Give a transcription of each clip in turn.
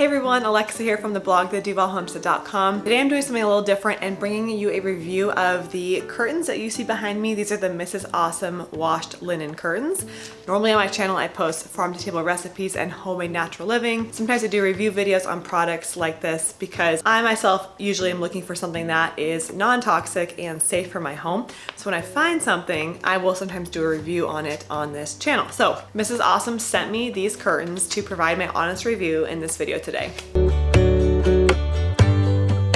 Hey everyone, Alexa here from the blog, theduvallhomestead.com. Today I'm doing something a little different and bringing you a review of the curtains that you see behind me. These are the Mrs. Awesome washed linen curtains. Normally on my channel I post farm-to-table recipes and homemade natural living. Sometimes I do review videos on products like this because I myself usually am looking for something that is non-toxic and safe for my home. So when I find something, I will sometimes do a review on it on this channel. So Mrs. Awesome sent me these curtains to provide my honest review in this video today.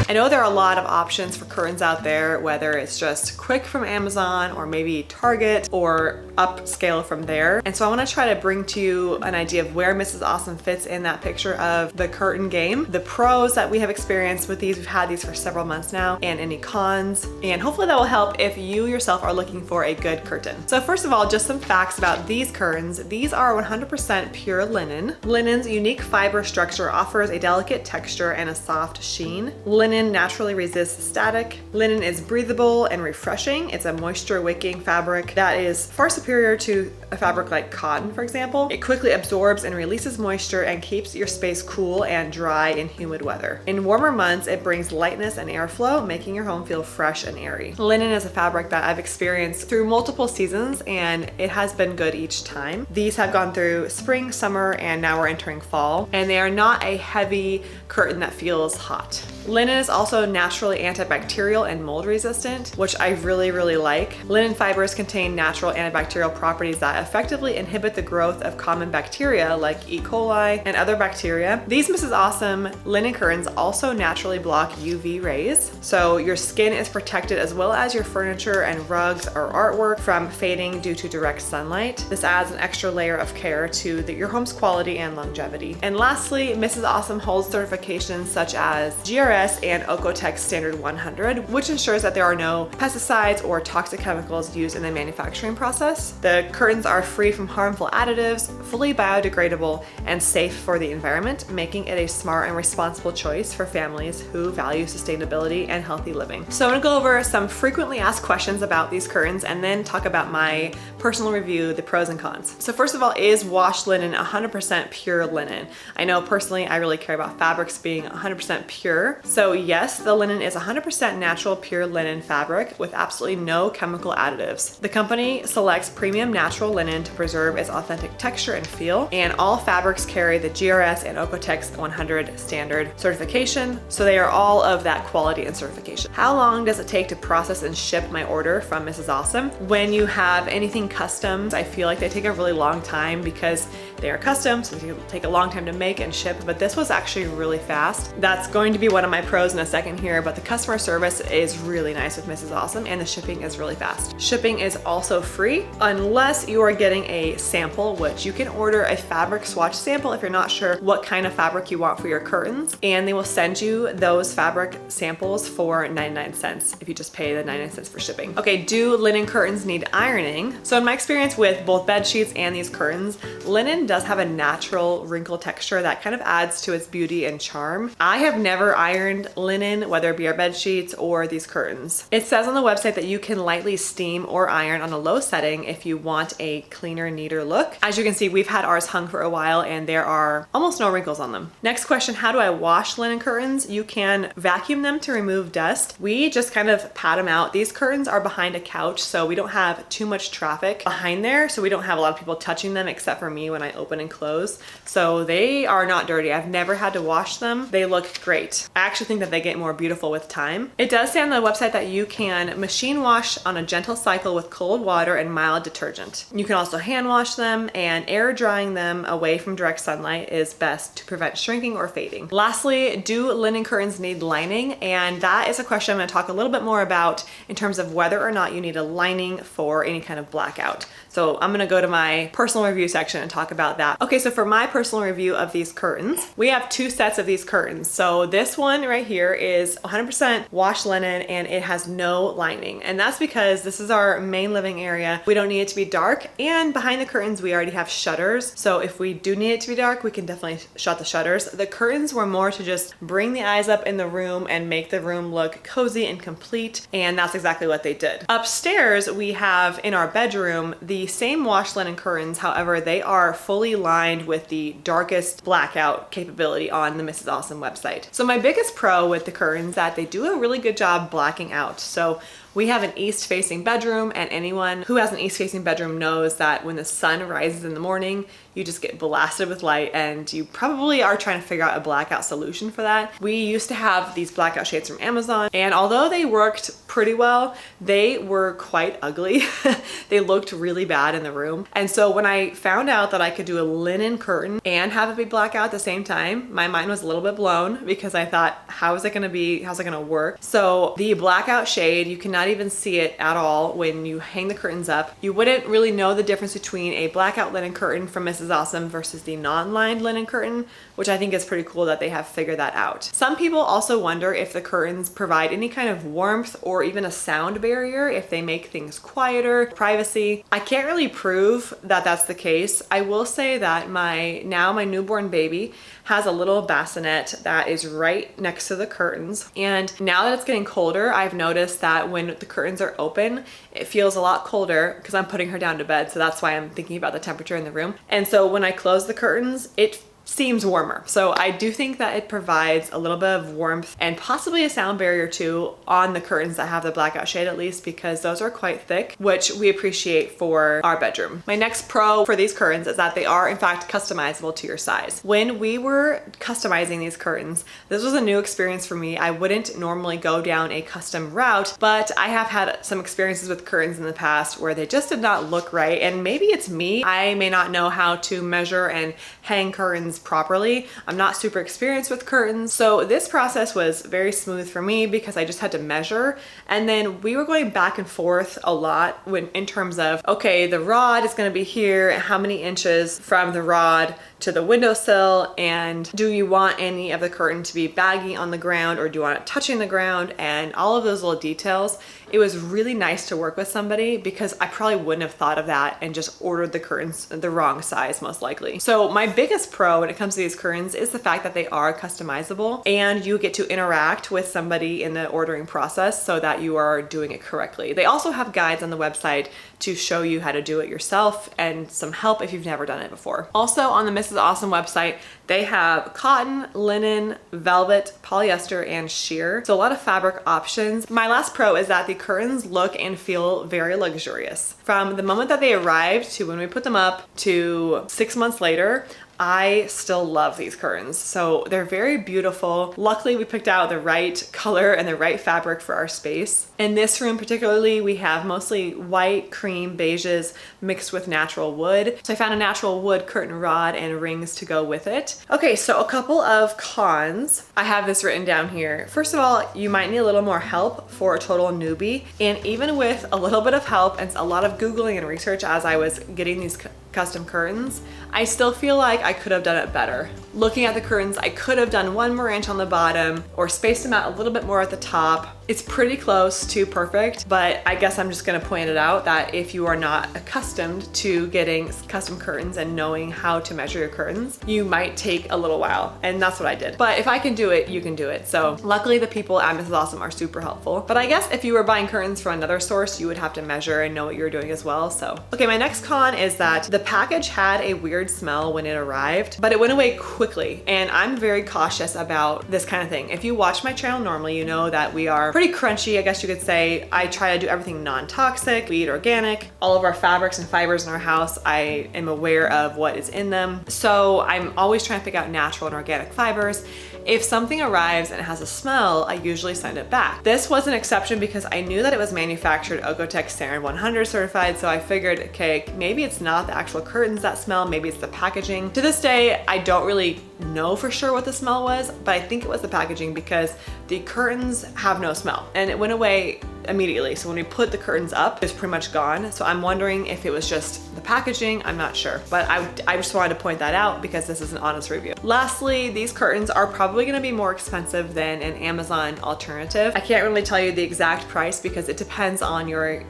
I know there are a lot of options for curtains out there, whether it's just quick from Amazon or maybe Target or upscale from there. And so I want to try to bring to you an idea of where Mrs. Awesome fits in that picture of the curtain game, the pros that we have experienced with these. We've had these for several months now, and any cons, and hopefully that will help if you yourself are looking for a good curtain. So first of all, just some facts about these curtains. These are 100% pure linen. Linen's unique fiber structure offers a delicate texture and a soft sheen. Linen naturally resists static. Linen is breathable and refreshing. It's a moisture wicking fabric that is far superior to a fabric like cotton, for example. It quickly absorbs and releases moisture and keeps your space cool and dry in humid weather. In warmer months, it brings lightness and airflow, making your home feel fresh and airy. Linen is a fabric that I've experienced through multiple seasons, and it has been good each time. These have gone through spring, summer, and now we're entering fall, and they are not a heavy curtain that feels hot. Linen is also naturally antibacterial and mold resistant, which I really like. Linen fibers contain natural antibacterial properties that effectively inhibit the growth of common bacteria like E. coli and other bacteria. These Mrs. Awesome linen curtains also naturally block UV rays, so your skin is protected as well as your furniture and rugs or artwork from fading due to direct sunlight. This adds an extra layer of care to your home's quality and longevity. And lastly, Mrs. Awesome holds certifications such as GRS and Oeko-Tex Standard 100, which ensures that there are no pesticides or toxic chemicals used in the manufacturing process. The curtains are free from harmful additives, fully biodegradable, and safe for the environment, making it a smart and responsible choice for families who value sustainability and healthy living. So I'm gonna go over some frequently asked questions about these curtains and then talk about my personal review, the pros and cons. So first of all, is washed linen 100% pure linen? I know personally I really care about fabrics being 100% pure. So yes, the linen is 100% natural pure linen fabric with absolutely no chemical additives. The company selects premium natural linen to preserve its authentic texture and feel, and all fabrics carry the GRS and Oeko-Tex 100 standard certification, so they are all of that quality and certification. How long does it take to process and ship my order from Mrs. Awesome? When you have anything custom, I feel like they take a really long time because they are custom, so they take a long time to make and ship, but this was actually really fast. That's going to be one of my pros in a second here, but the customer service is really nice with Mrs. Awesome and the shipping is really fast. Shipping is also free unless you are getting a sample, which you can order a fabric swatch sample if you're not sure what kind of fabric you want for your curtains, and they will send you those fabric samples for 99 cents if you just pay the 99 cents for shipping. Okay, do linen curtains need ironing? So in my experience with both bed sheets and these curtains, linen does have a natural wrinkle texture that kind of adds to its beauty and charm. I have never ironed linen, whether it be our bed sheets or these curtains. It says on the website that you can lightly steam or iron on a low setting if you want a cleaner, neater look. As you can see, we've had ours hung for a while and there are almost no wrinkles on them. Next question, how do I wash linen curtains? You can vacuum them to remove dust. We just kind of pat them out. These curtains are behind a couch, so we don't have too much traffic behind there, so we don't have a lot of people touching them except for me when I open and close. So they are not dirty. I've never had to wash them. They look great. I actually think that they get more beautiful with time. It does say on the website that you can machine wash on a gentle cycle with cold water and mild detergent. You can also hand wash them, and air drying them away from direct sunlight is best to prevent shrinking or fading. Lastly, do linen curtains need lining? And that is a question I'm going to talk a little bit more about in terms of whether or not you need a lining for any kind of blackout. So I'm gonna go to my personal review section and talk about that. Okay, so for my personal review of these curtains, we have two sets of these curtains. So this one right here is 100% washed linen and it has no lining. And that's because this is our main living area. We don't need it to be dark, and behind the curtains we already have shutters. So if we do need it to be dark, we can definitely shut the shutters. The curtains were more to just bring the eyes up in the room and make the room look cozy and complete, and that's exactly what they did. Upstairs we have in our bedroom the the same wash linen curtains. However, they are fully lined with the darkest blackout capability on the Mrs. Awesome website. So my biggest pro with the curtains is that they do a really good job blacking out. So we have an east facing bedroom, and anyone who has an east facing bedroom knows that when the sun rises in the morning, you just get blasted with light, and you probably are trying to figure out a blackout solution for that. We used to have these blackout shades from Amazon, and although they worked pretty well, they were quite ugly. They looked really bad in the room. And so when I found out that I could do a linen curtain and have it be blackout at the same time, my mind was a little bit blown, because I thought, how's it gonna work? So the blackout shade, you cannot even see it at all when you hang the curtains up. You wouldn't really know the difference between a blackout linen curtain from Mrs. Awesome versus the non-lined linen curtain, which I think is pretty cool that they have figured that out. Some people also wonder if the curtains provide any kind of warmth or even a sound barrier, if they make things quieter, privacy. I can't really prove that that's the case. I will say that my newborn baby has a little bassinet that is right next to the curtains. And now that it's getting colder, I've noticed that when the curtains are open, it feels a lot colder because I'm putting her down to bed. So that's why I'm thinking about the temperature in the room. And so when I close the curtains, it seems warmer. So I do think that it provides a little bit of warmth and possibly a sound barrier too on the curtains that have the blackout shade, at least, because those are quite thick, which we appreciate for our bedroom. My next pro for these curtains is that they are in fact customizable to your size. When we were customizing these curtains, this was a new experience for me. I wouldn't normally go down a custom route, but I have had some experiences with curtains in the past where they just did not look right. And maybe it's me. I may not know how to measure and hang curtains properly. I'm not super experienced with curtains. So this process was very smooth for me because I just had to measure. And then we were going back and forth a lot in terms of, okay, the rod is going to be here, and how many inches from the rod to the windowsill, and do you want any of the curtain to be baggy on the ground, or do you want it touching the ground, and all of those little details. It was really nice to work with somebody because I probably wouldn't have thought of that and just ordered the curtains the wrong size, most likely. So my biggest pro when it comes to these curtains is the fact that they are customizable, and you get to interact with somebody in the ordering process so that you are doing it correctly. They also have guides on the website to show you how to do it yourself and some help if you've never done it before. Also on the Mrs. Awesome website, they have cotton, linen, velvet, polyester, and sheer. So a lot of fabric options. My last pro is that the curtains look and feel very luxurious. From the moment that they arrived to when we put them up to 6 months later, I still love these curtains. So they're very beautiful. Luckily, we picked out the right color and the right fabric for our space. In this room particularly, we have mostly white, cream, beiges mixed with natural wood. So I found a natural wood curtain rod and rings to go with it. Okay, so a couple of cons. I have this written down here. First of all, you might need a little more help for a total newbie. And even with a little bit of help and a lot of Googling and research as I was getting these custom curtains, I still feel like I could have done it better. Looking at the curtains, I could have done one more inch on the bottom or spaced them out a little bit more at the top. It's pretty close to perfect, but I guess I'm just gonna point it out that if you are not accustomed to getting custom curtains and knowing how to measure your curtains, you might take a little while, and that's what I did. But if I can do it, you can do it. So luckily the people at Mrs. Awesome are super helpful. But I guess if you were buying curtains from another source, you would have to measure and know what you're doing as well. So, okay, my next con is that the package had a weird smell when it arrived, but it went away quickly. And I'm very cautious about this kind of thing. If you watch my channel normally, you know that we are pretty crunchy, I guess you could say. I try to do everything non-toxic. We eat organic. All of our fabrics and fibers in our house, I am aware of what is in them. So I'm always trying to pick out natural and organic fibers. If something arrives and it has a smell, I usually send it back. This was an exception because I knew that it was manufactured Oeko-Tex Sarin 100 certified, so I figured, okay, maybe it's not the actual curtains that smell, maybe it's the packaging. To this day, I don't really know for sure what the smell was, but I think it was the packaging because the curtains have no smell and it went away immediately. So when we put the curtains up, it's pretty much gone. So I'm wondering if it was just the packaging, I'm not sure. But I just wanted to point that out because this is an honest review. Lastly, these curtains are probably gonna be more expensive than an Amazon alternative. I can't really tell you the exact price because it depends on your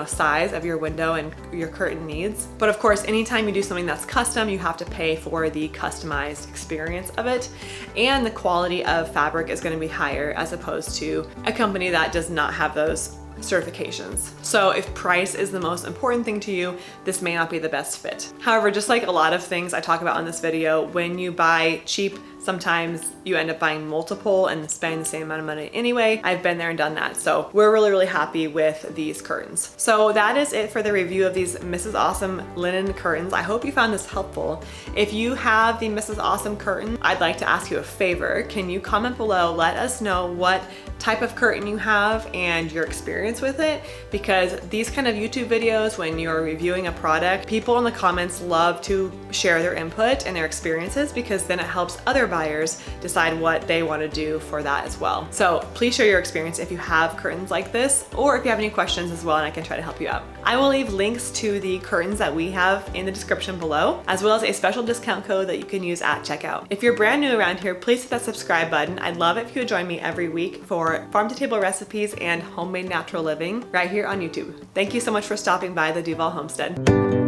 size of your window and your curtain needs. But of course, anytime you do something that's custom, you have to pay for the customized experience of it. And the quality of fabric is gonna be higher as opposed to a company that does not have those certifications. So if price is the most important thing to you, this may not be the best fit. However, just like a lot of things I talk about in this video, when you buy cheap, sometimes you end up buying multiple and spending the same amount of money anyway. I've been there and done that. So we're really happy with these curtains. So that is it for the review of these Mrs. Awesome linen curtains. I hope you found this helpful. If you have the Mrs. Awesome curtain, I'd like to ask you a favor. Can you comment below, let us know what type of curtain you have and your experience with it, because these kind of YouTube videos, when you're reviewing a product, people in the comments love to share their input and their experiences, because then it helps other buyers decide what they want to do for that as well. So please share your experience if you have curtains like this, or if you have any questions as well, and I can try to help you out. I will leave links to the curtains that we have in the description below, as well as a special discount code that you can use at checkout. If you're brand new around here, please hit that subscribe button. I'd love it if you would join me every week for farm to table recipes and homemade natural living right here on YouTube. Thank you so much for stopping by the Duvall Homestead.